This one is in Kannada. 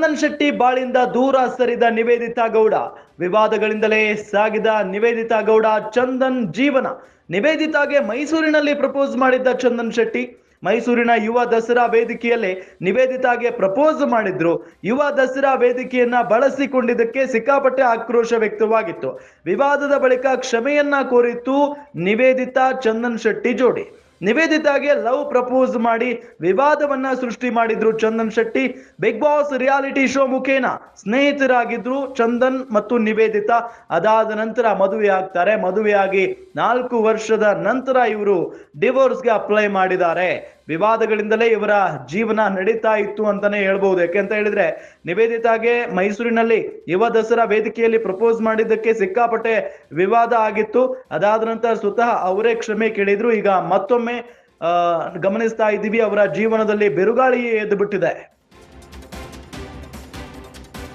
ಚಂದನ್ ಶೆಟ್ಟಿ ಬಾಳಿಂದ ದೂರ ಸರಿದ ನಿವೇದಿತಾ ಗೌಡ. ವಿವಾದಗಳಿಂದಲೇ ಸಾಗಿದ ನಿವೇದಿತಾ ಗೌಡ ಚಂದನ್ ಜೀವನ. ನಿವೇದಿತಾಗೆ ಮೈಸೂರಿನಲ್ಲಿ ಪ್ರಪೋಸ್ ಮಾಡಿದ್ದ ಚಂದನ್ ಶೆಟ್ಟಿ ಮೈಸೂರಿನ ಯುವ ದಸರಾ ವೇದಿಕೆಯಲ್ಲಿ ನಿವೇದಿತಾಗೆ ಪ್ರಪೋಸ್ ಮಾಡಿದ್ರು. ಯುವ ದಸರಾ ವೇದಿಕೆಯನ್ನ ಬಳಸಿಕೊಂಡಿದ್ದಕ್ಕೆ ಸಿಕ್ಕಾಪಟ್ಟೆ ಆಕ್ರೋಶ ವ್ಯಕ್ತವಾಗಿತ್ತು. ವಿವಾದದ ಬಳಿಕ ಕ್ಷಮೆಯನ್ನ ಕೋರಿತ್ತು ನಿವೇದಿತಾ ಚಂದನ್ ಶೆಟ್ಟಿ ಜೋಡಿ. ನಿವೇದಿತಾಗೆ ಲವ್ ಪ್ರಪೋಸ್ ಮಾಡಿ ವಿವಾದವನ್ನ ಸೃಷ್ಟಿ ಮಾಡಿದ್ರು Chandan Shetty. Bigg Boss reality show ಮುಖೇನ ಸ್ನೇಹಿತರಾಗಿದ್ರು ಚಂದನ್ ಮತ್ತು ನಿವೇದಿತಾ. ಅದಾದ ನಂತರ ಮದುವೆ ಆಗ್ತಾರೆ. ಮದುವೆಯಾಗಿ 4 ವರ್ಷದ ನಂತರ ಇವರು ಡಿವೋರ್ಸ್ಗೆ ಅಪ್ಲೈ ಮಾಡಿದ್ದಾರೆ. ವಿವಾದಗಳಿಂದಲೇ ಇವರ ಜೀವನ ನಡೀತಾ ಇತ್ತು ಅಂತಾನೆ ಹೇಳ್ಬಹುದು. ಯಾಕೆಂತ ಹೇಳಿದ್ರೆ ನಿವೇದಿತಾಗೆ ಮೈಸೂರಿನಲ್ಲಿ ಯುವ ದಸರಾ ವೇದಿಕೆಯಲ್ಲಿ ಪ್ರಪೋಸ್ ಮಾಡಿದ್ದಕ್ಕೆ ಸಿಕ್ಕಾಪಟ್ಟೆ ವಿವಾದ ಆಗಿತ್ತು. ಅದಾದ ನಂತರ ಸ್ವತಃ ಅವರೇ ಕ್ಷಮೆ ಕೇಳಿದ್ರು. ಈಗ ಮತ್ತೊಮ್ಮೆ ಗಮನಿಸ್ತಾ ಇದ್ದೀವಿ, ಅವರ ಜೀವನದಲ್ಲಿ ಬಿರುಗಾಳಿ ಎದ್ದು ಬಿಟ್ಟಿದೆ.